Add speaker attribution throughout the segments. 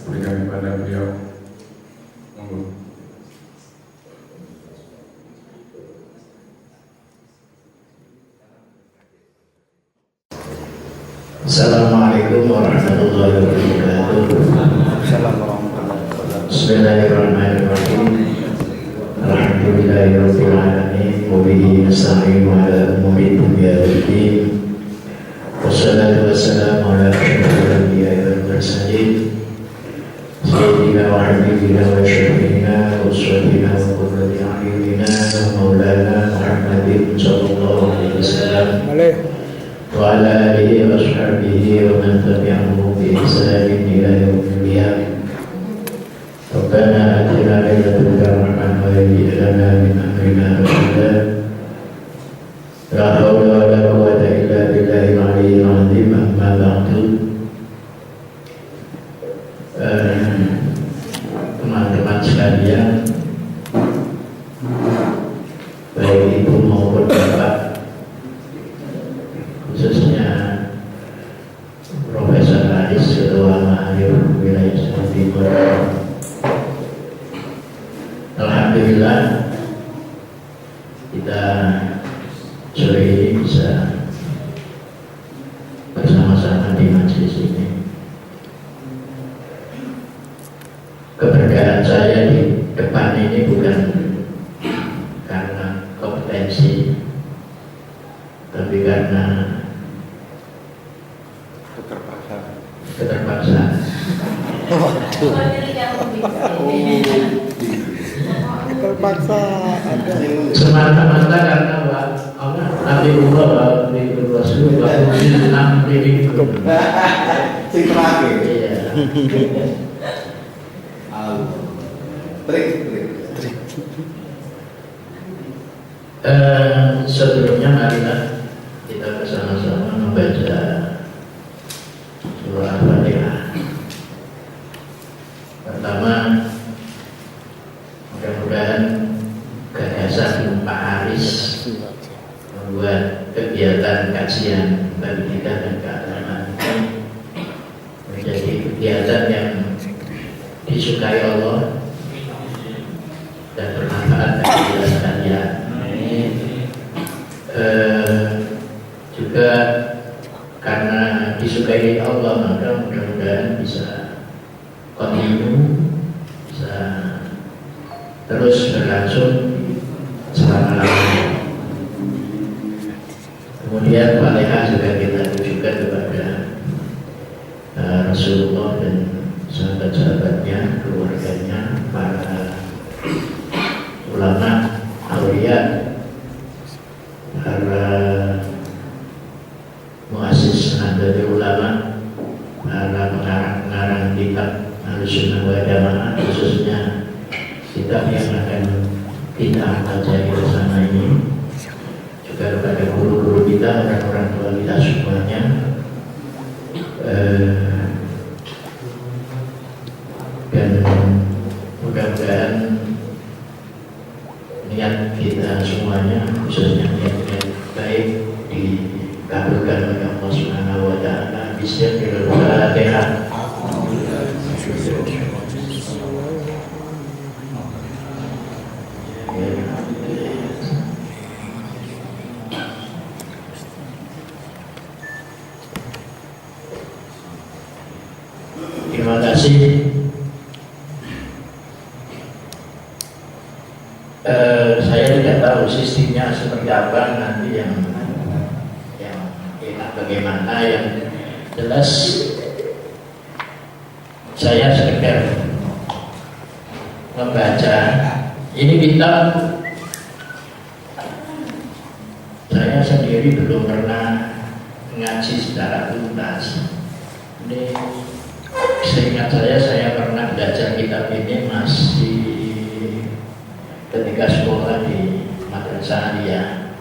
Speaker 1: berikan kepada beliau. Monggo.
Speaker 2: Assalamualaikum warahmatullahi wabarakatuh. Bismillahirrahmanirrahim. Alhamdulillahirabbil alamin wa bihi nasta'in ala umuri dunya waddin. Wassalatu wassalamu ala asyrafil anbiya'i wal mursalin sayyidina wa habibina wa syafi'ina wa uswatina wa qurrati a'yunina wa maulana Muhammadin sallallahu alaihi wasallam wa ala alihi wa ashabihi wa man tabi'ahum bi ihsanin ila yaumil qiyamah. Rabbana atina min ladunka rahmatan wa hayyi' lana min amrina rashada. La haula wa la quwwata illa billahil aliyyil azim. Amma ba'du. Teman-teman sekalian, baik ibu maupun bapak, khususnya Profesor Aris Ketua Mahir Wilayah Jawa Timur. Alhamdulillah kita sore ini bisa bersama-sama di majelis ini. Keberkahan saya di depan ini bukan karena kompetensi, tapi karena keterpaksaan.
Speaker 3: Terpaksa ada
Speaker 2: Semata-mata karena Allah Nabi Muhammad di Rasul enam ini
Speaker 4: Sing terakhir.
Speaker 2: iya.
Speaker 4: Trik.
Speaker 2: Sebelumnya marilah kita bersama-sama membaca surah Al-Fatihah. Pertama, mudah-mudahan gagasan Pak Haris membuat kegiatan kajian pendidikan dan keagamaan ini menjadi kegiatan yang disukai Allah dan bermanfaat bagi kita sekalian. Juga karena disukai Allah, maka mudah-mudahan bisa continue, bisa terus berlangsung selama-lamanya. Kemudian Fatihah juga kita tujukan kepada Rasulullah dan sahabat-sahabatnya, keluarganya, para ulama, aulia, para muassis Nahdlatul Ulama, para pengarang-pengarang kitab Ahlussunnah wal Jamaah, khususnya kitab yang akan kita pelajari bersama ini, juga kepada guru-guru kita, orang-orang tua kita semuanya. Dan mudah-mudahan niat kita semuanya, khususnya niat baik, dikabulkan oleh Allah Subhanahu wa Ta'ala. Bismillahirrahmanirrahim. Terima kasih. Saya tidak tahu sistemnya seperti apa nanti yang enak bagaimana. Yang jelas saya sekedar membaca ini kitab. Saya sendiri belum pernah ngaji secara tuntas. Ini seingat saya pernah belajar kitab ini masih ketika sekolah di Madrasah Aliyah,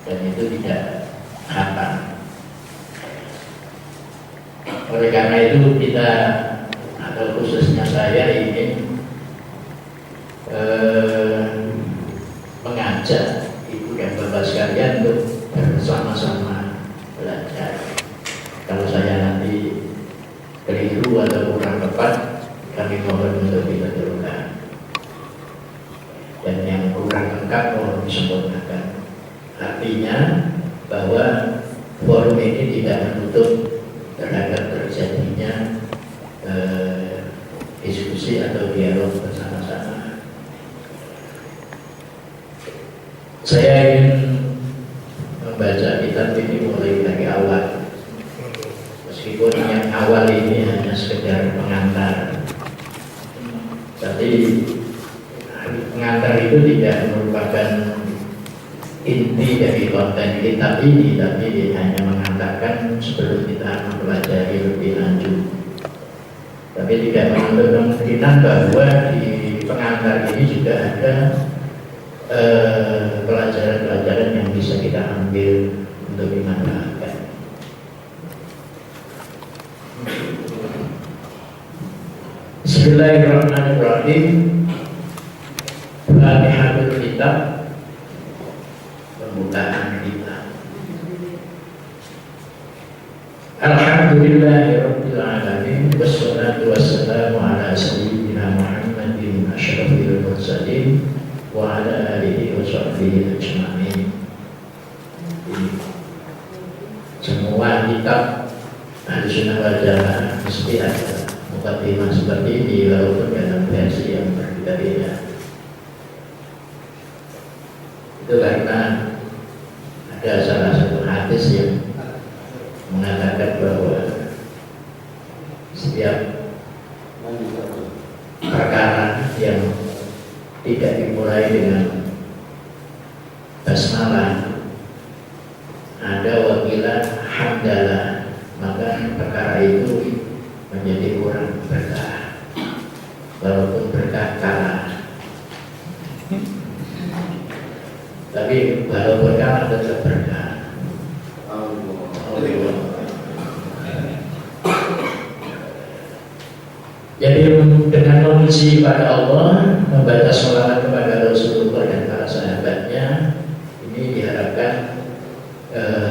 Speaker 2: dan itu tidak hafal. Oleh karena itu kita, atau khususnya saya, ingin mengajak ibu dan bapak sekalian untuk bersama-sama belajar. Kalau saya nanti keliru atau kurang tepat, kami mohon untuk dibetulkan. Dan yang kurang lengkap mohon disempurnakan. Artinya bahwa forum ini tidak menutup terhadap terjadinya diskusi atau dialog bersama-sama. Saya ingin membaca kitab ini mulai dari awal. Meskipun yang awal ini hanya sekedar pengantar, tapi pengantar itu tidak merupakan inti dari konten kitab ini, tapi hanya mengatakan sebelum kita mempelajari lebih lanjut. Tapi tidak menutup kemungkinan bahwa di pengantar ini juga ada pelajaran-pelajaran yang bisa kita ambil untuk dimanfaatkan. Bismillahirrahmanirrahim. Fatihatul Kitab, pembukaan kitab. Alhamdulillahirabbil alamin, wassalatu wassalamu ala sayyidina Muhammadin asyrafil mursalin wa ala alihi wa sahbihi ajma'in. Semua kitab Ahlussunnah wal Jamaah mesti ada mukadimah seperti ini, walaupun dalam versi yang berbeda-beda. Itu karena ada salah satu hadis yang mengatakan bahwa setiap perkara yang tidak dimulai dengan basmalah, ada wakilah hamdalah, maka perkara itu menjadi kurang berkah, walaupun berkah kalah. Tapi walaupun kalah tetap berkah. Jadi dengan memuji pada Allah, membaca sholawat kepada Rasulullah dan para sahabatnya, ini diharapkan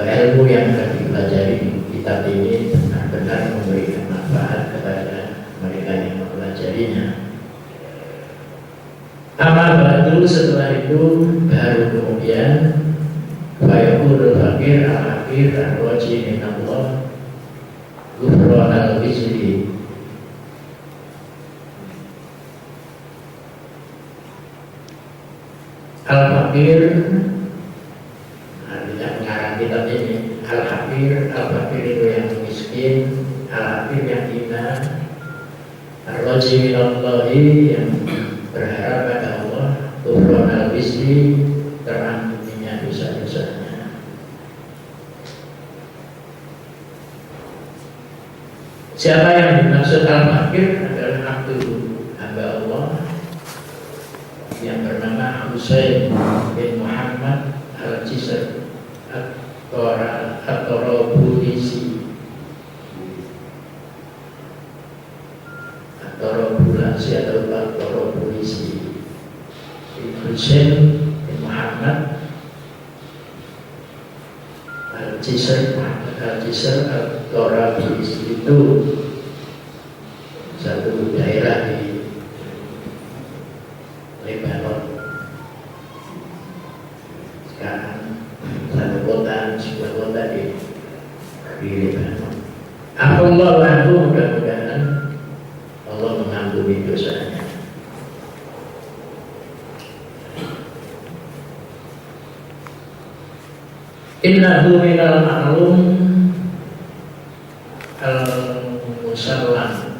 Speaker 2: ilmu yang akan dipelajari di kitab ini benar-benar memberikan manfaat kepada mereka yang mempelajarinya. Amal ba'du, setelah itu baru kemudian fayaqulul fakir al-akhir ar-raji minallah ghufran al-wizri. Al-fakir artinya pengarang kitab ini. Al-fakir itu yang miskin, al-akhir yang hina, ar-raji minallahi yang berharap pada Allah, ghufran al-wizri, terampuninya dosa-dosanya. Siapa yang dimaksud al-fakir adalah hamba Allah yang bernama Husain bin Muhammad al-Jisr at-Tarabulisi atau at-Tarabulisi. Husain bin Muhammad al-Jisr at-Tarabulisi itu satu daerah di Lebanon. Sekarang sebuah kota di Lebanon. Allah anhu, mudah-mudahan Allah mengampuni dosanya. Innahu minal ma'lum al-musallam.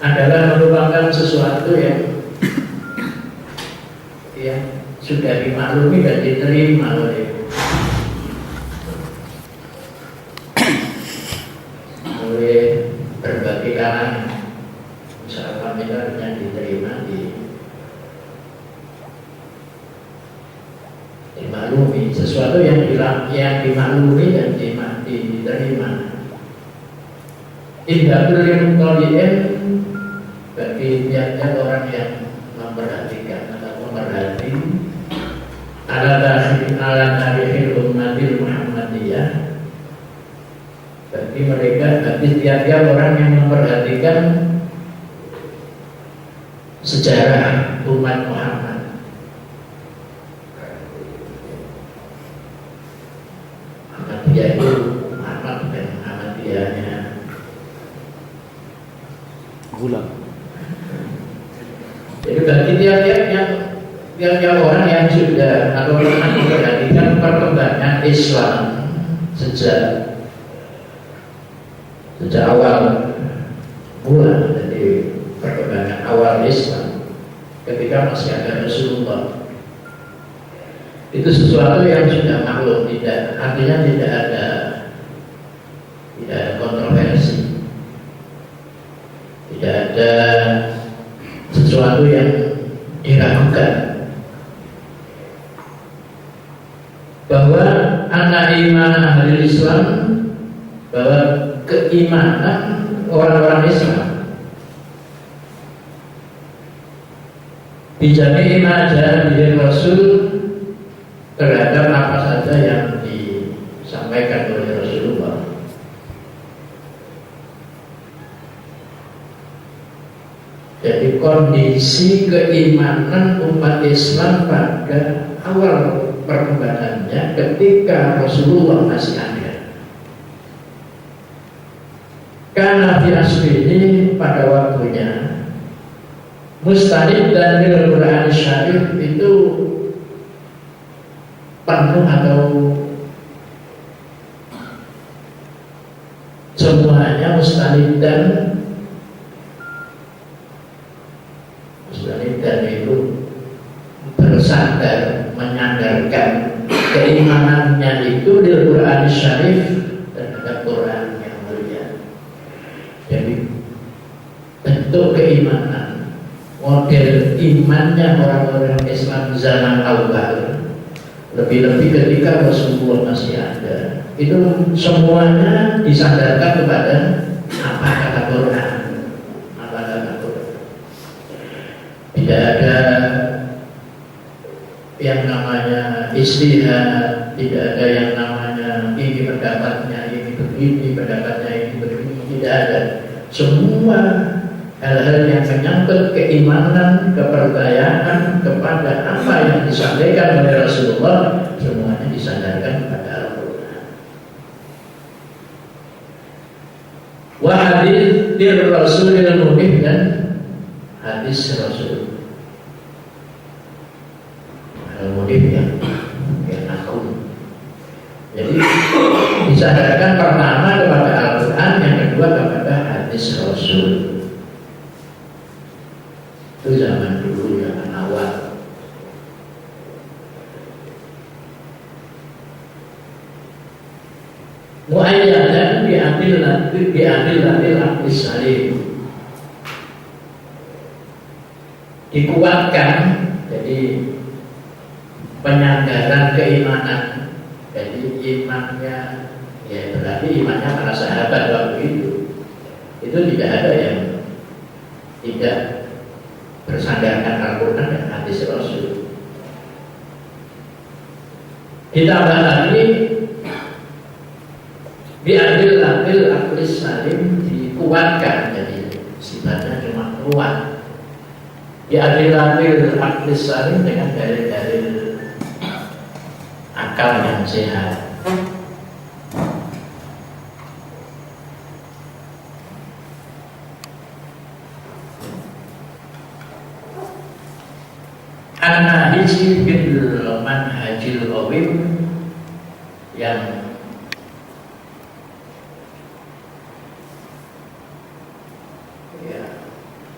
Speaker 2: Adalah merupakan sesuatu yang sudah dimaklumi dan diterima oleh berbagai kalangan. Misalkan yang diterima dimaklumi, sesuatu yang dimaklumi dan diterima. Indatul muqallin, bagi tiap-tiap orang yang memperhatikan atau memerhati ala tarihil ummatil Muhammadiyah, Bagi mereka, bagi tiap-tiap orang yang memperhatikan sejarah umat Muhammad, Muhammadiyah itu Muhammad dan Muhammadiyahnya
Speaker 3: Gula.
Speaker 2: jadi bagi tiap-tiap orang yang sudah atau pernah memperhatikan perkembangan Islam sejak awal mula, jadi perkembangan awal Islam ketika masih ada Rasulullah, itu sesuatu yang sudah maklum, artinya tidak ada kontroversi, tidak ada sesuatu yang diragukan bahwa anak iman ahli Islam, bahwa keimanan orang-orang Islam bijami iman dari Rasul terhadap apa saja yang disampaikan oleh Rasulullah. Jadi kondisi keimanan umat Islam pada awal perkembangannya ketika Rasulullah masih ada. Karena di asli ini pada waktunya mustanid dan Al-Quran Syarif itu penuh atau semuanya mustanid dan itu bersandar menyandarkan keimanannya itu di Al-Quran Syarif dan Al-Quran yang mulia. Jadi bentuk keimanan, model imannya orang-orang Islam zaman awal, lebih-lebih ketika Rasulullah masih ada, itu semuanya disandarkan kepada apa kata Quran. Tidak ada yang namanya istihad, tidak ada yang namanya ini pendapatnya ini begini, pendapatnya ini begini, tidak ada. Semua hal-hal yang menyangkut keimanan, kepercayaan kepada apa yang disampaikan oleh Rasulullah, semuanya disandarkan kepada Al-Quran. Wa hadits Rasulil Mubin, dan hadis Rasul Al-Mubin yang agung. Jadi disadarkan pertama kepada Al-Quran, yang kedua kepada hadis Rasul. Itu zaman dulu, zaman awal. Mu'ayyadan diambil hadis salim, dikuatkan, jadi penyandaran keimanan. Jadi imannya, ya berarti imannya para sahabat waktu itu tidak ada yang tidak bersandarkan Al-Quran dan hadis Rasul. Ditambah lagi diambil aklis salim, dikuatkan, jadi sifatnya cuma kuat. Diambil aklis salim dengan dalil-dalil akal yang sehat. An-Nahiji bil manhajil qawim, yang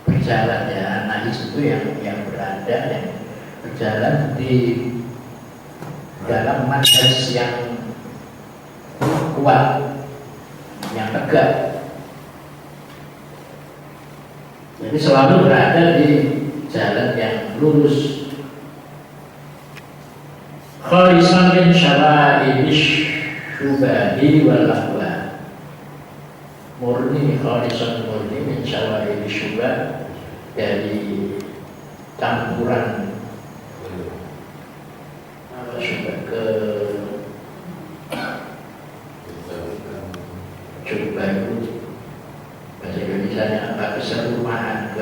Speaker 2: berjalan, ya An-Nahij itu yang berada, yang berjalan di dalam manhaj yang kuat, yang tegak. Jadi selalu berada di jalan yang lurus. Khalisan min syara'ish syubahi wal ahwa, murni, khalisan murni min syara'ish syubah, dari campuran coba itu bahasa Indonesia apa, keserumahan,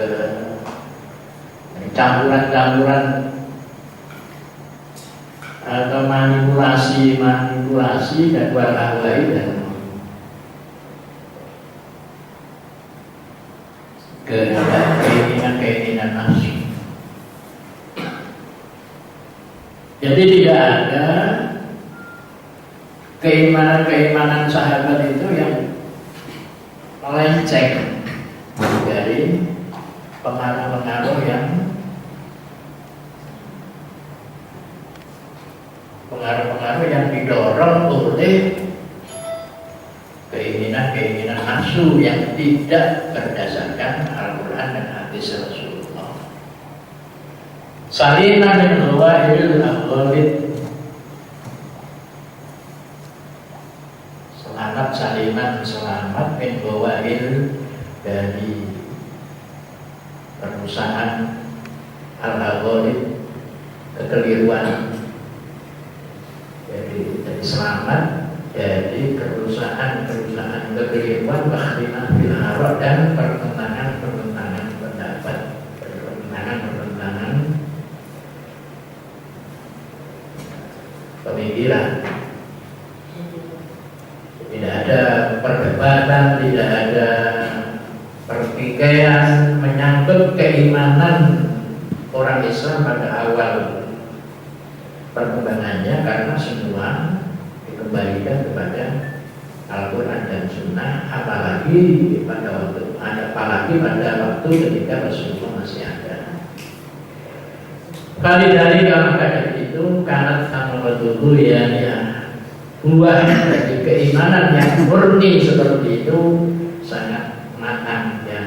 Speaker 2: campuran-campuran atau manipulasi dan walawai dan keinginan nafsu. Jadi tidak ada keimanan sahabat itu yang melenceng dari pengaruh-pengaruh yang didorong oleh keinginan nafsu yang tidak berdasarkan Al-Quran dan hadis Rasulullah. Salina min ghawairil aghlid, selamat min ghawair, dari perusahaan al-aghlid, kekeliruan. Jadi selamat dari perusahaan kekeliruan, bakhtina bil hara, dan pertentangan pendapat, pertentangan pemikiran. Tidak ada perdebatan, tidak ada pertikaian menyangkut keimanan orang Islam pada awal perkembangannya, karena semua dikembalikan kepada Al-Quran dan Sunnah, apalagi pada waktu ketika Rasulullah masih ada. Kali dari maka itu karena sama dulu ya buah dari keimanan yang murni seperti itu sangat matang ya.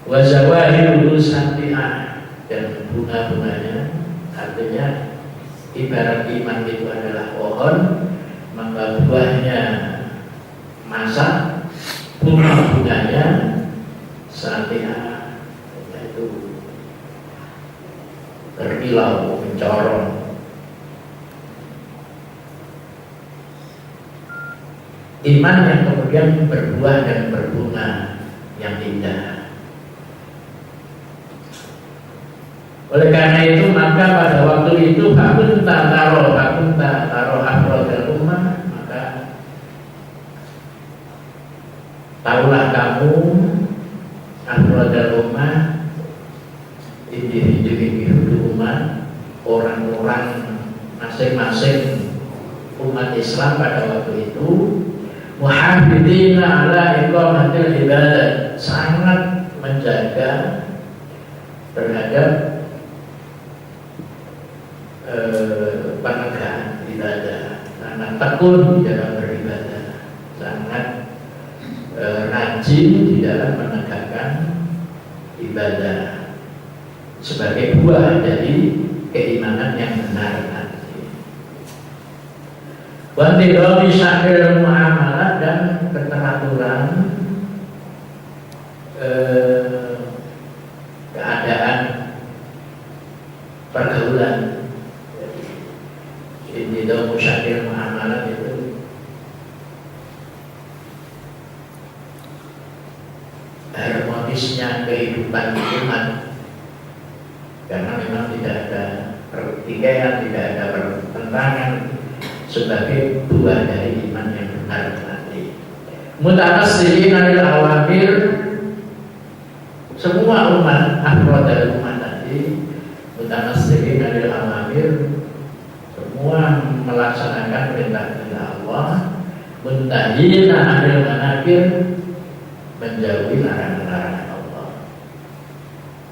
Speaker 2: Wa zawahiru santi'ah, dan bunga-bunganya, artinya ibarat iman itu adalah pohon, maka buahnya masak, bunga-bunganya santi'ah, yaitu berkilau, mencorong. Iman yang kemudian berbuah dan berbunga yang indah. Oleh karena itu maka pada waktu itu hakunta taro afrodal ummah, maka tahulah kamu afrodal ummah, individu umat, orang-orang masing-masing umat Islam pada waktu itu, muhafidina ala iqamatil ibadah, sangat menjaga terhadap penegakan ibadah, sangat tekun di dalam beribadah, sangat rajin di dalam menegakkan ibadah sebagai buah dari keimanan yang benar nanti. Wantidomi syakil muamalah, dan keteraturan keadaan pergaulan. Ini doa syakil muamalah itu harmonisnya kehidupan umat, karena memang tidak ada pertikaian, tidak ada pertentangan, sebagai buah dari iman yang benar nanti. Mutanassirin alil awamir, semua umat afrodal umat tadi, mutanassirin alil awamir, semua melaksanakan perintah Allah, muntahina anil manakir, menjauhi larangan-larangan Allah,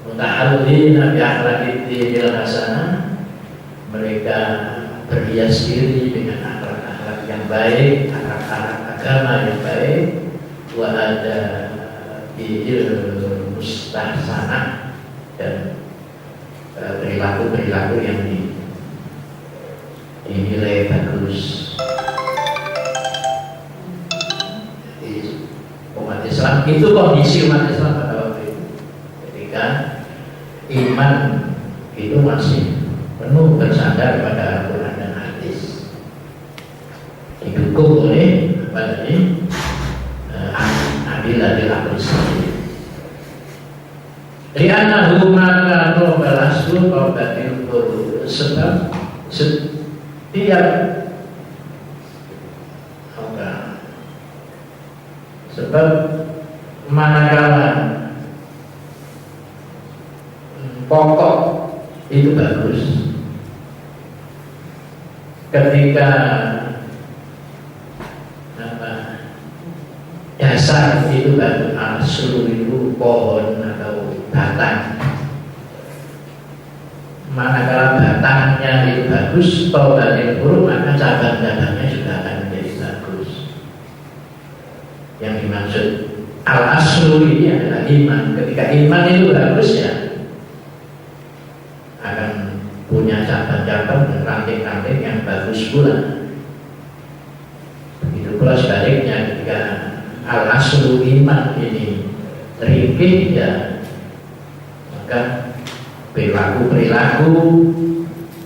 Speaker 2: mutahallina bi akhlaqid hasanah, mereka berhias diri dengan akhlak-akhlak yang baik, akhlak-akhlak agama yang baik, wa ada bil mustahsanah, dan perilaku-perilaku yang dinilai bagus. Jadi, umat Islam itu kondisi umat Islam pada waktu itu, ketika iman itu masih penuh bersandar pada Al-Quran dan hadis, didukung oleh apa ini adil sendiri. Li'annahu maka balasku kaudatil sebab setiap sebab manakala pokok itu bagus, ketika dasar itu bagus, asal itu pohon atau batang, manakala batangnya itu bagus, pohonnya buruk, maka cabang-cabangnya juga akan menjadi bagus. Yang dimaksud al-aslu ini adalah iman. Ketika iman itu bagus, ya akan punya cabang-cabang dan ranting-ranting yang bagus pula. Begitu pula sebaliknya, ketika al-aslu iman ini terikik, ya maka perilaku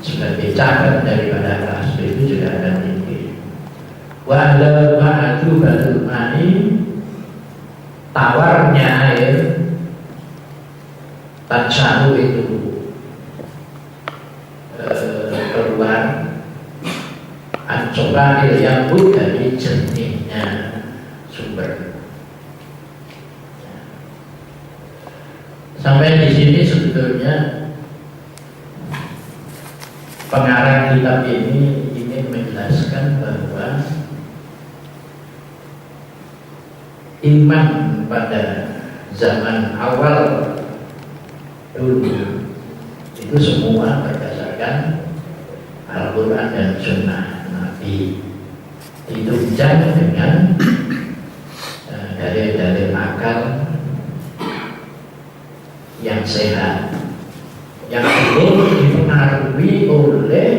Speaker 2: sebagai cabang daripada al-aslu itu juga akan tinggi. Wa ada ba'adu badul mani, tawarnya air tansahu itu keluar ancoba yang dari jernihnya sumber. Sampai di sini sebetulnya pengarang kitab ini ingin menjelaskan bahwa iman pada zaman awal dulu itu semua berdasarkan Al-Quran dan Sunnah Nabi, ditunjang dengan dalil-dalil akal yang sehat, yang belum dipengaruhi oleh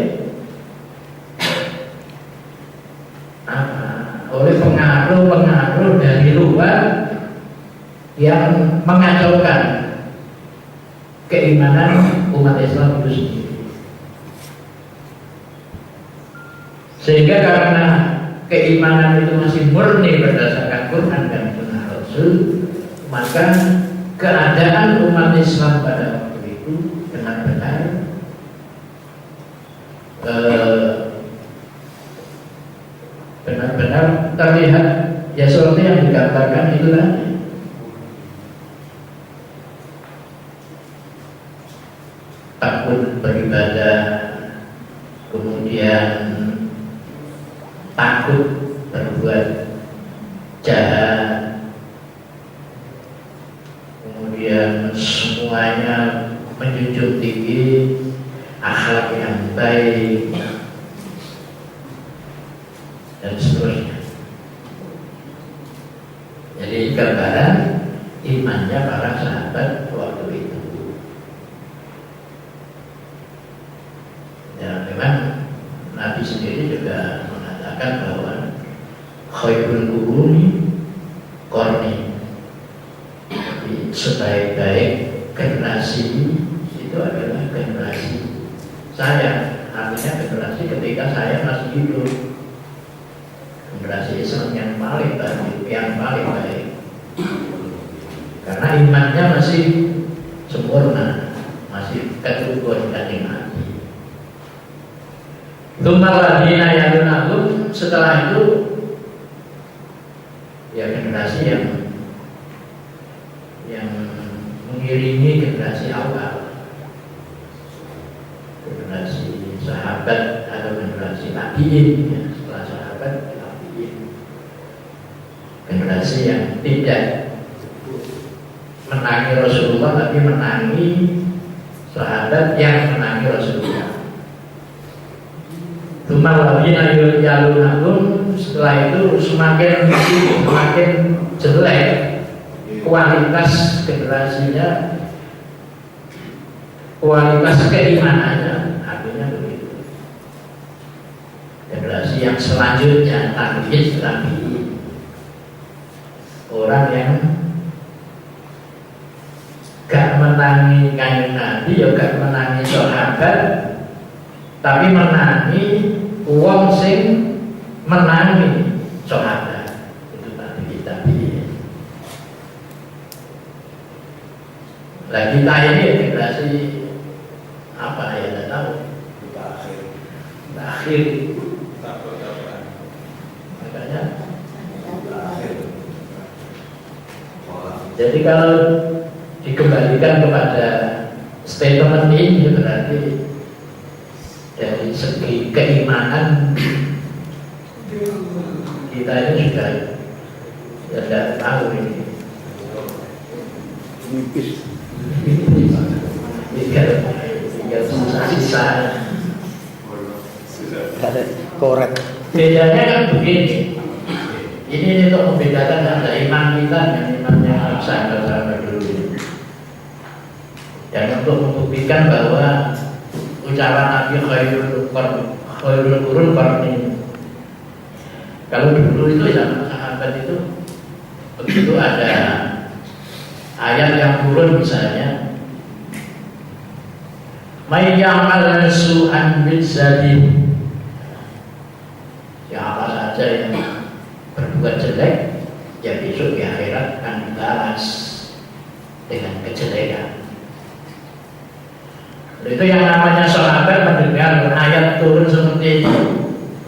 Speaker 2: pengaruh dari luar yang mengacaukan keimanan umat Islam itu sendiri. Sehingga karena keimanan itu masih murni berdasarkan Quran dan Sunnah Rasul, maka keadaan umat Islam pada waktu itu benar-benar terlihat ya seperti yang digambarkan itu tadi. Takut beribadah, kemudian takut berbuat jahat, kemudian semuanya menjunjung tinggi akhlak yang baik dan seterusnya. Jadi gambaran imannya para sahabat waktu itu. Ya memang Nabi sendiri juga mengatakan bahwa khairul quruni qarni, sebaik-baik generasi itu adalah generasi saya. Artinya generasi ketika saya masih hidup, generasi Islam yang paling baik, karena imannya masih sempurna, masih keturunan Kanjeng Nabi. Tumaladina yalunahum, setelah itu ya generasi yang mengiringi generasi awal, generasi sahabat atau generasi tabi'in, ya, setelah sahabat tabi'in, generasi yang tidak menangi Rasulullah tapi menangi sahabat yang menangi Rasulullah. Tumaladina yalunahum, setelah itu semakin jelek kualitas generasinya, kualitas keimanannya, artinya begitu. Generasi yang selanjutnya tabi'in, orang yang gak menangi Kanjeng Nabi, ya gak menangi sahabat, tapi menangi wong sing menangi sahabat. Nah kita ini generasi apa ya, tidak tahu.
Speaker 4: Kita akhir.
Speaker 2: Akhir.
Speaker 4: Takut apa?
Speaker 2: Makanya.
Speaker 4: Kita akhir.
Speaker 2: Jadi kalau dikembalikan kepada statement ini berarti dari segi keimanan kita ini sudah ya tidak tahu ini.
Speaker 3: Nipis.
Speaker 2: Tinggal sisa-sisa.
Speaker 3: Ada koret.
Speaker 2: Bedanya kan begini. Ini untuk membedakan antara iman kita dengan imannya sahabat-sahabat dulu. Dan untuk membuktikan bahwa ucapan Nabi khairul qurun qarni. Kalau dulu itu zaman sahabat itu begitu ada ayat yang turun misalnya, may ya'mal su'an bidzadi, siapa saja yang berbuat jelek ya besok di akhirat akan dibalas dengan kejelekan. Itu yang namanya sahabat mendengar ayat turun seperti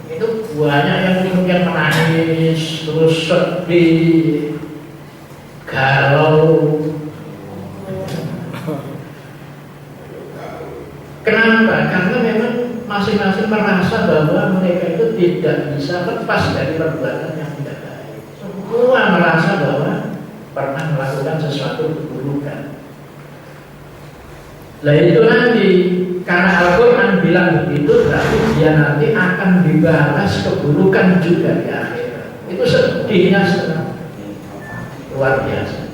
Speaker 2: itu banyak yang kemudian menangis, terus sedih, galau. Kenapa? Karena memang masing-masing merasa bahwa mereka itu tidak bisa lepas dari perbuatan yang tidak baik. Semua merasa bahwa pernah melakukan sesuatu keburukan. Nah itu nanti karena Al-Quran bilang begitu berarti dia nanti akan dibalas keburukan juga di akhirat. Itu sedihnya sangat luar biasa.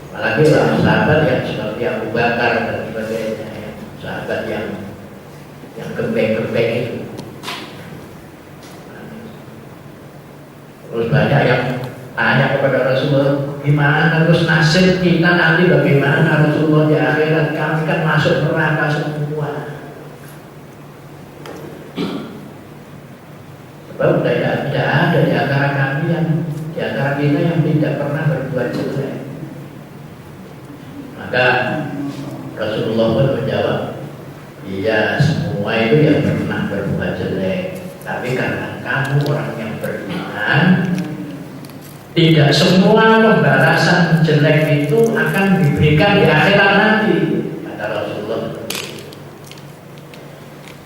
Speaker 2: Apalagi sahabat yang seperti Abu Bakar dan sebagainya, ya. Sahabat yang gembeng-gembeng itu. Terus banyak yang tanya kepada Rasulullah, gimana terus nasib kita nanti bagaimana Rasulullah di akhirat, kami kan masuk neraka semua. Sebab tidak ada di antara kami di antara kita yang tidak pernah berbuat jelek. Maka Rasulullah pun menjawab, iya semua itu yang pernah berbuat jelek, tapi karena kamu orang yang beriman, tidak semua pembalasan jelek itu akan diberikan di akhirat nanti, kata Rasulullah.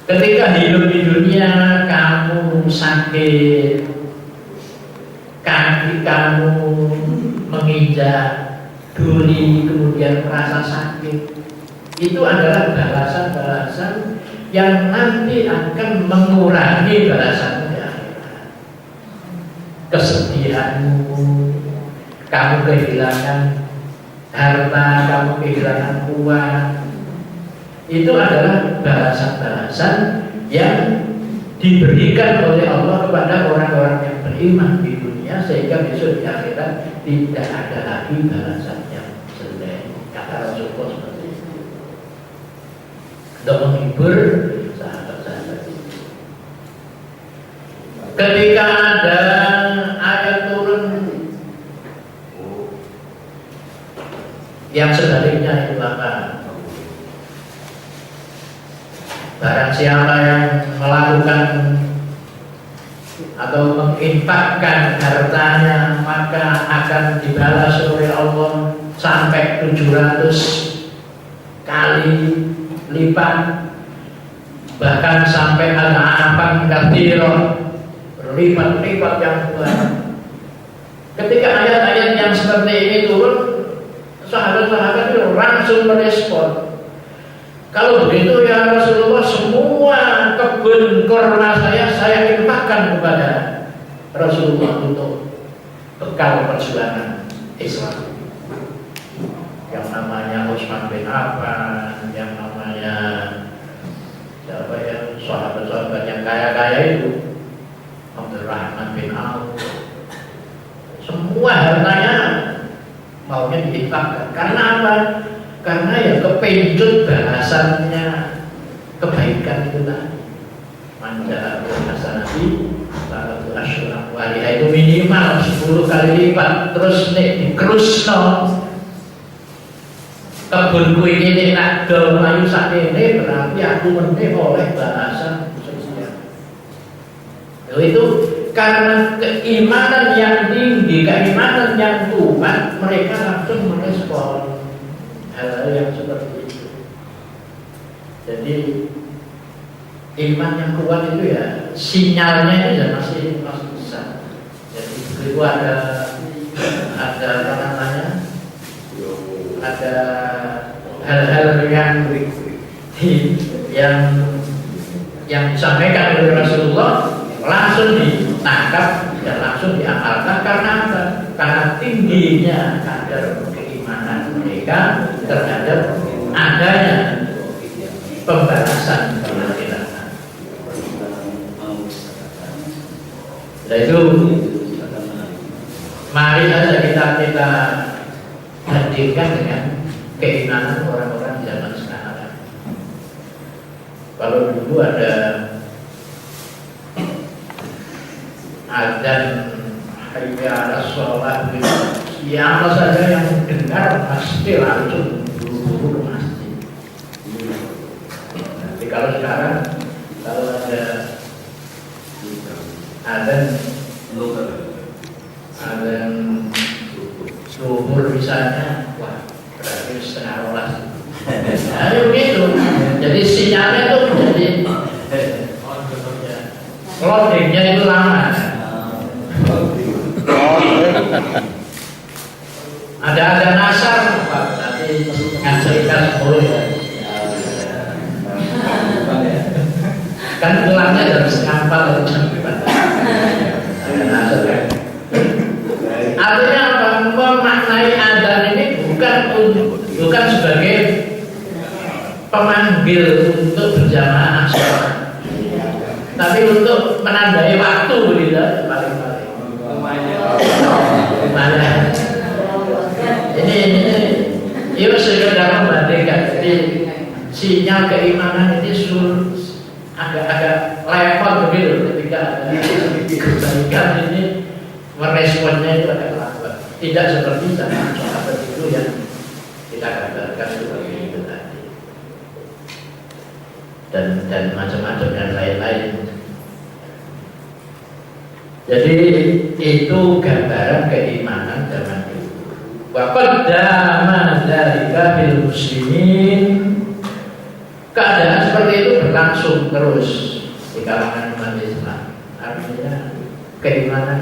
Speaker 2: Ketika hidup di dunia kamu sakit, kaki kamu menginjak duri kemudian merasa sakit, itu adalah balasan-balasan yang nanti akan mengurangi balasanmu di akhirat. Kesedihanmu, kamu kehilangan harta, kamu kehilangan uang, itu adalah balasan-balasan yang diberikan oleh Allah kepada orang-orang yang beriman di dunia, sehingga besok di akhirat tidak ada lagi balasan yang jelek, kata Rasulullah seperti itu. Untuk menghibur sahabat-sahabat itu. Ketika ada ayat turun yang sebaliknya itu apa? Barang siapa yang melakukan atau menginfakkan hartanya maka akan dibalas oleh Allah sampai 700 kali lipat, bahkan sampai al-afan katsira, berlipat-lipat yang banyak. Ketika ayat-ayat yang seperti ini turun, sahabat-sahabat itu langsung merespon, kalau begitu ya Rasulullah, semua kebun kurma saya infakkan kepada Rasulullah untuk bekal perjuangan Islam. Yang namanya Utsman bin Affan, yang namanya siapa ya, sahabat-sahabat yang kaya-kaya itu, Abdurrahman bin Auf, semua hartanya maunya diinfakkan. Karena apa? Karena ya kepencut bahasannya kebaikan itu tadi. Manja hasanati salatu asyura waliha, itu minimal 10 kali lipat. Terus nek dikrusno kebunku ini nak do mlayu sakene berarti aku meneh oleh bahasa sosial. Itu karena keimanan yang tinggi, keimanan yang kuat, mereka langsung merespon hal-hal yang seperti itu. Jadi iman yang kuat itu ya sinyalnya itu ya masih besar. Jadi itu ada apa namanya? Ada hal-hal yang disampaikan oleh Rasulullah langsung ditangkap dan langsung diamalkan. Karena apa? Karena tingginya kadar keimanan mereka terhadap adanya pembalasan kemakhiran. Nah itu mari saja kita bandingkan dengan keimanan orang-orang zaman sekarang. Kalau dulu ada adzan hayya 'alas shalah, siapa saja yang dengar pasti langsung buru-buru ke masjid. Tapi kalau sekarang kalau ada adzan subuh misalnya, wah berarti 11:30. Nah, begitu. Jadi sinyalnya itu menjadi loadingnya itu lama. Ada nasar, Pak, nanti ngajarkan 10 ya. Kan pulangnya jam 3:30 atau jam 4. Ada nasar kan. Artinya apa? Memaknai adzan ini bukan sebagai pemanggil untuk berjamaah sholat, tapi untuk menandai waktu begitu paling-paling. Ini sekedar membandingkan. Jadi sinyal keimanan ini agak level begitu ketika ada kebaikan ini meresponnya itu agak lambat. Tidak seperti zaman sahabat itu yang kita katakan seperti itu tadi. Dan macam-macam dan lain-lain. Jadi itu gambaran keimanan zaman dulu. Wa qaddama dzalika bil muslimin. Keadaan seperti itu berlangsung terus di kalangan umat Islam. Artinya keimanan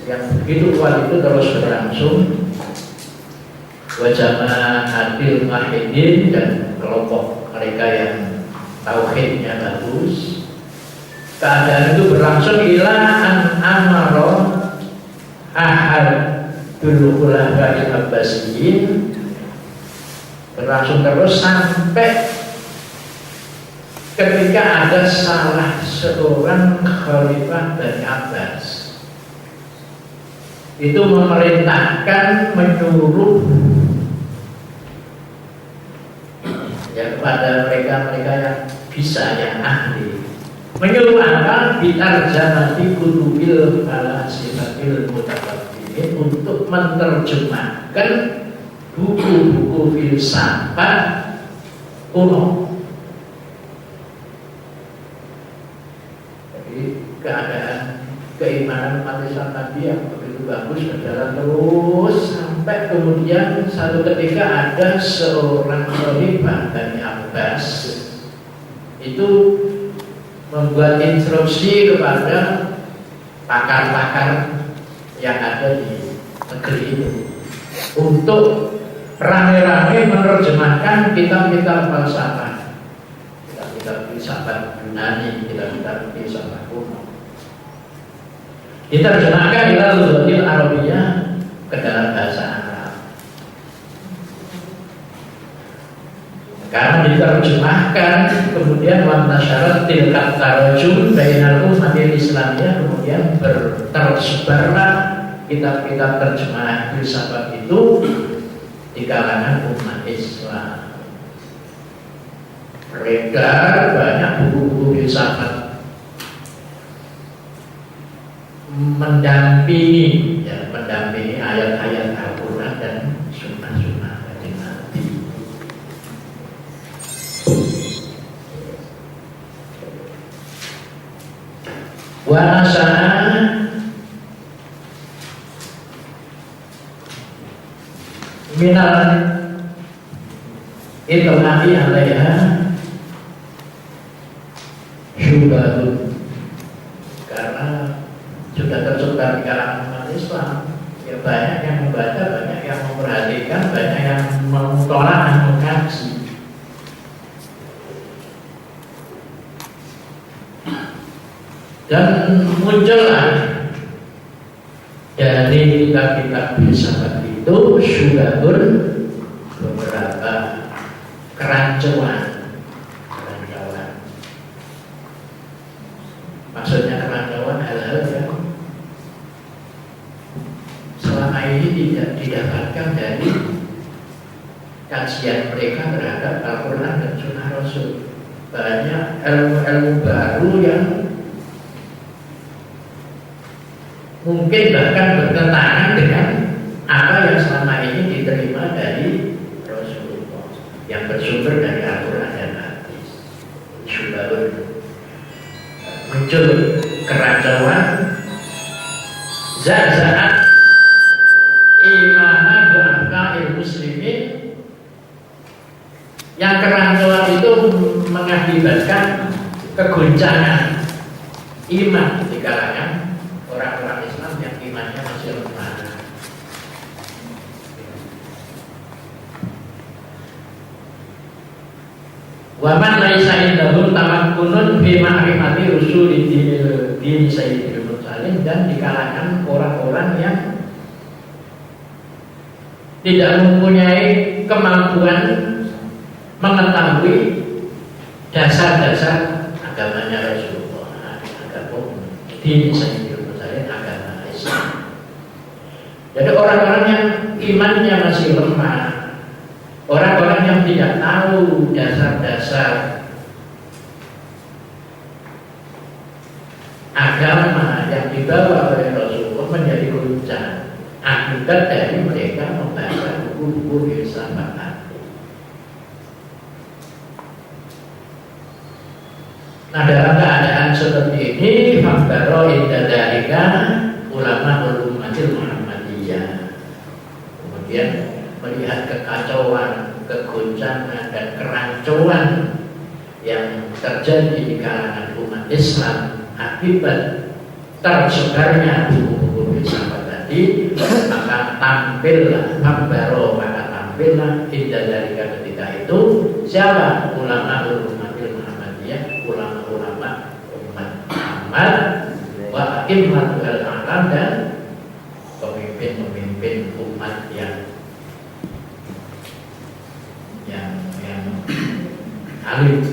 Speaker 2: yang begitu kuat itu terus berlangsung. Wa jama'atil muwahhidin, dan kelompok mereka yang tauhidnya bagus. Keadaan itu berlangsung ila an amaro ahadul khulafa'i abbasiyin, berlangsung terus sampai ketika ada salah seorang khalifah dari Abbas itu memerintahkan, menyuruh ya kepada mereka yang bisa, yang ahli, menyuruh apa? Bitarjamati kutubil falasifatil mutaqaddimin, untuk menerjemahkan buku-buku filsafat kuno. Jadi keadaan keimanan umat Islam tadi yang begitu bagus berjalan terus sampai kemudian satu ketika ada seorang khalifah dari Abbas itu membuat instruksi kepada pakar-pakar yang ada di negeri itu untuk rame-rame menerjemahkan kitab-kitab falsafah, kitab-kitab filsafat Yunani, kitab-kitab filsafat kuno, diterjemahkan ila lughatil Arabiyyah ke dalam bahasa Arab. Karena diterjemahkan kemudian wantasyarat tilkat tarajum bainal ummatil islamiyah, kemudian tersebarlah kitab-kitab terjemahan filsafat itu di kalangan umat Islam. Beredar banyak buku-buku filsafat mendampingi ayat-ayat Al-Quran dan sunnah-sunnah Nabi. Wa nasa'a minal itla'i alaiha syubhatun, karena sudah tersebar di kalangan umat Islam, ya banyak yang membaca, banyak yang memperhatikan, banyak yang mengutarakan, mengkaji. Dan muncullah dari kitab-kitab filsafat itu syubhatun, beberapa kerancuan. Maksudnya kerancuan hal-hal yang selama ini tidak didapatkan dari kajian mereka terhadap Al-Quran dan Sunnah Rasul. Banyak ilmu-ilmu baru yang mungkin bahkan bertentangan dengan apa yang selama ini diterima dari Rasulullah yang bersumber dari Al-Quran dan Hadis. Syubhatun, muncul keracauan, zat-zat imanah ba'aka'il muslimin, yang keracauan itu mengakibatkan kegoncangan iman di kalangan orang-orang Islam yang imannya masih lemah. Wa man laisa indahu tamakkunun fi ma'rifati usuli din sayyidil mursalin, dan di kalangan orang-orang yang tidak mempunyai kemampuan mengetahui dasar-dasar agamanya Rasulullah, agama din sayyidil mursalin, agama Islam. Jadi orang-orang yang imannya masih lemah, orang-orang yang tidak tahu dasar-dasar agama yang dibawa oleh Rasulullah menjadi goncang akibat dari mereka membaca buku-buku filsafat tadi. Nah, dalam keadaan seperti ini, fakbaro indadalika ulama umatil Muhammadiyah, kemudian melihat kekacauan, kegoncangan dan kerancuan yang terjadi di kalangan umat Islam akibat tersebarnya buku-buku filsafat tadi, maka tampillah indah dari ketika itu siapa? Ulama umatil Muhammadiyah, ulama-ulama umat Muhammad, wa a'immatul a'lam, dan pemimpin-pemimpin umat yang alim.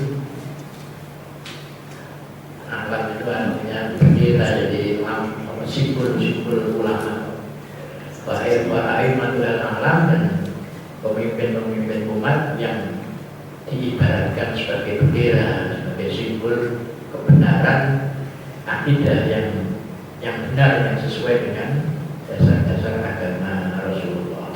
Speaker 2: Alam itu artinya kita jadi simbol-simbol ulama. A'immatul a'lam dan pemimpin-pemimpin umat yang diibaratkan sebagai bendera, sebagai simbol kebenaran akidah yang benar, yang sesuai dengan dasar-dasar agama Rasulullah.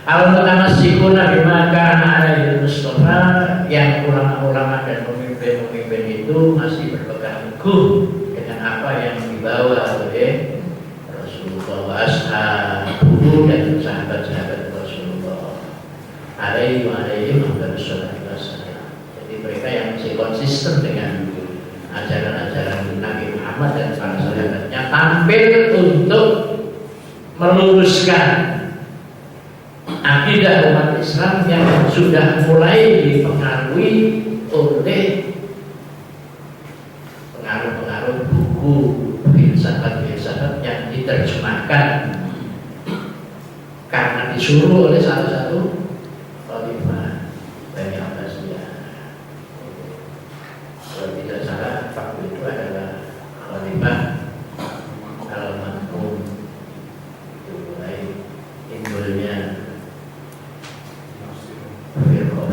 Speaker 2: Al-mutamassikuna bima kana alaihi Mustafa, yang ulama-ulama dan pemimpin-pemimpin itu masih berpegang teguh dengan apa yang dibawa oleh Rasulullah wa ashabuhu, dan sahabat-sahabat Rasulullah alaihi wa alaihi wasallam. Jadi mereka yang masih konsisten dengan ajaran-ajaran Nabi Muhammad dan para sahabatnya, tampil untuk meluruskan akidah umat Islam yang sudah mulai dipengaruhi oleh pengaruh-pengaruh buku filsafat-filsafat yang diterjemahkan karena disuruh oleh satu-satu khalifah Bani Abbasiyah. Kalau tidak salah, waktu itu adalah khalifah Al-Ma'mun. Mulai timbulnya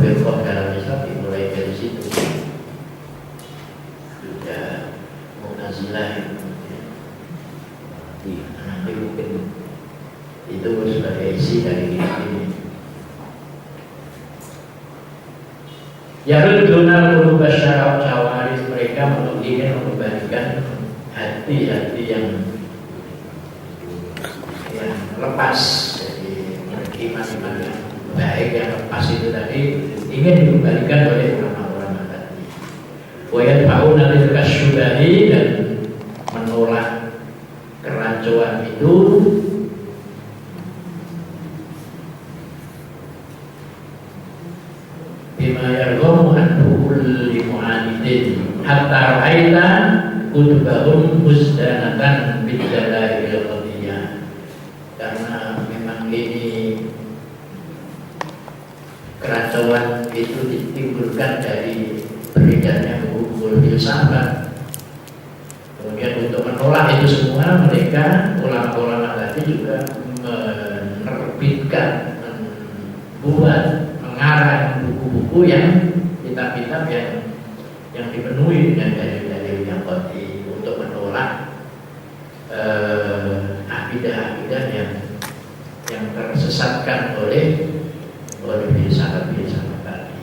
Speaker 2: firqah dalam Islam dimulai dari situ. Sudah Mu'tazilah, nanti mungkin itu sebagai isi dari kitab ini. Yaruduna quluba syawari, mereka ingin mengembalikan hati-hati yang lepas, jadi iman-iman yang baik yang lepas itu tadi ingin dikembalikan oleh ulama-ulama tadi. Wa yadfa'una lil kasyubahi, dan menolak kerancuan itu bima yarghamu anhu kulli mu'anidin hatta ra'aita kutubahum musdanatan bidalail qadiyah. Karena memang ini kerancuan itu ditimbulkan dari beredarnya buku filsafat. Kemudian untuk menolak itu semua, mereka ulama-ulama tadi juga menerbitkan, membuat, mengarang buku-buku yang kitab-kitab yang dipenuhi dengan dalil-dalil yang qat'i untuk menolak akidah-akidah yang tersesatkan oleh filsafat-filsafat tadi.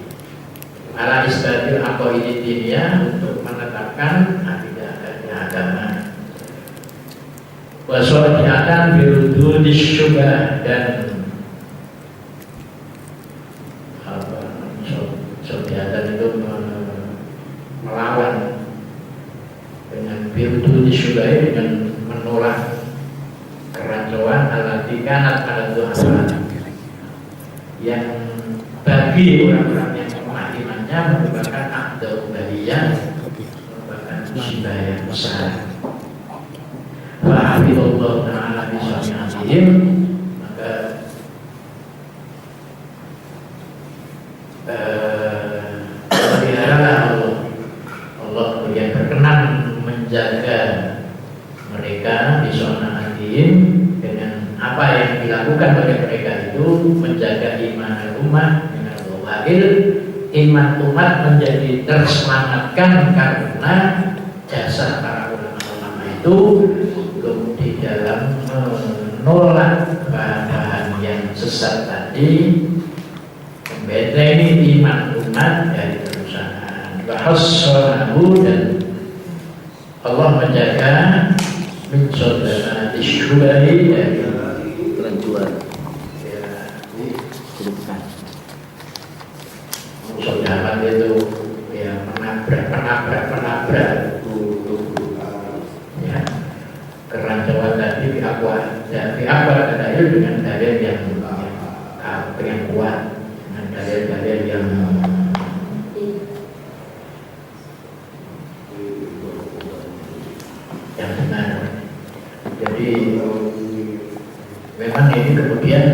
Speaker 2: Ala isbatil aqaidid diniyah, untuk menetapkan akidah-akidah agama. Wa shadi'atan birududis syubah, dan shadi'atan itu melawan dengan birududis syubah, dengan menolak kerancuan alati kanat al-duha, yang bagi orang-orang yang memahaminya merupakan akda ubahiyah, merupakan musibah yang besar. Wa'afidullah ta'ala bisami'atihim, maka peliharalah Allah kemudian berkenan menjaga mereka bisami'atihim, dengan apa yang dilakukan oleh mereka itu, menjaga iman umat dengan wahil, iman umat menjadi terselamatkan karena jasa para ulama-ulama itu di dalam menolak bahan-bahan yang sesat tadi, membentengi iman umat dari kerusakan. Bahasanahu, dan Allah menjaga min sodana disyubahi, dari
Speaker 5: kerancuan
Speaker 2: ya,
Speaker 5: kedudukan.
Speaker 2: saudara itu ya penabrak ya, kerancuan tadi diakwa dalil dengan dalil yang kuat, dengan dalil-dalil yang benar. Jadi memang ini kemudian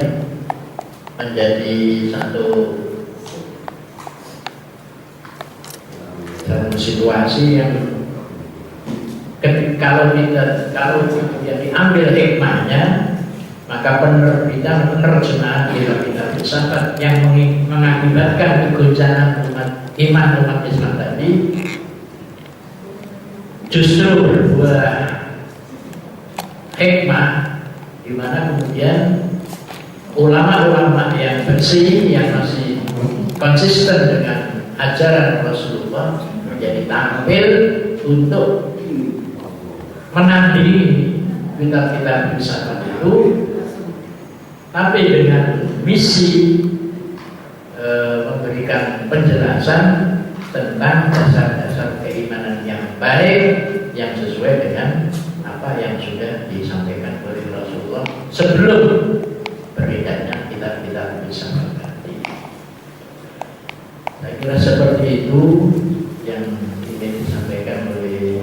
Speaker 2: menjadi satu situasi yang kalau kemudian diambil hikmahnya, maka penerjemahan kitab-kitab filsafat yang mengakibatkan kegoncangan umat Islam tadi justru berbuah hikmah, di mana kemudian ulama-ulama yang bersih, yang masih konsisten dengan ajaran Rasulullah, menjadi tampil untuk menandingi kitab-kitab filsafat itu, tapi dengan misi memberikan penjelasan tentang dasar-dasar keimanan yang baik, yang sesuai dengan apa yang sudah disampaikan oleh Rasulullah sebelum beredarnya kitab-kitab filsafat tadi. Saya kira seperti itu yang ingin disampaikan oleh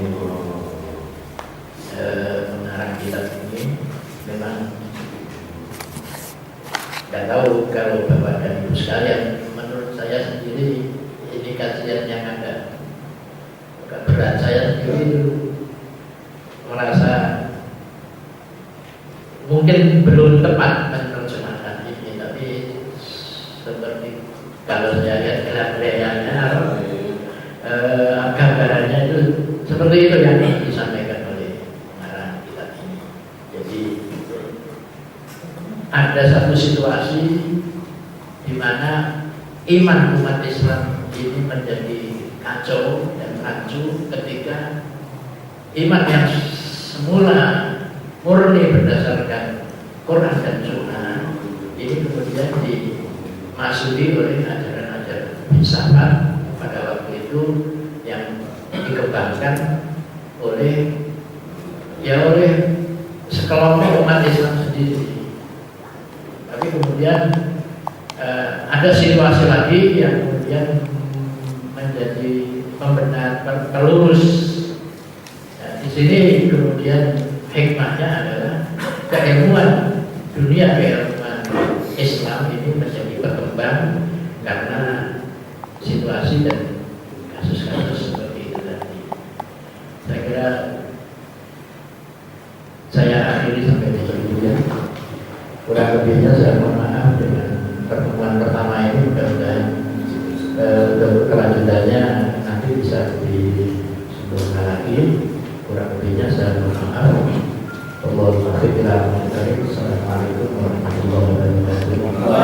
Speaker 2: pengarang kitab ini. Memang tidak tahu kalau Bapak dan Ibu sekalian, menurut saya sendiri ini kajian yang agak berat. Saya sendiri merasa mungkin belum tepat menerjemahkan ini, tapi seperti kalau saya lihat kelihatannya gambarannya itu seperti itu yang disampaikan oleh pengarang kitab ini. Jadi ada satu situasi di mana iman umat Islam ini menjadi kacau dan rancu ketika iman yang semula murni berdasarkan Quran dan Sunnah ini kemudian dimasuki oleh ajaran-ajaran filsafat pada waktu itu yang dikembangkan oleh sekelompok umat Islam sendiri. Tapi kemudian ada situasi lagi yang kemudian menjadi pembenar pelurus. Di sini kemudian hikmahnya adalah keilmuan dunia, keilmuan Islam ini menjadi berkembang karena situasi dan kasus-kasus seperti itu tadi. Saya kira saya akhiri sampai di situ ya. Kurang lebihnya saya mohon maaf dengan pertemuan pertama ini. Mudah-mudahan kelanjutannya nanti bisa disempurnakan lagi. Kurang lebihnya saya mohon maaf. Assalamualaikum warahmatullahi wabarakatuh.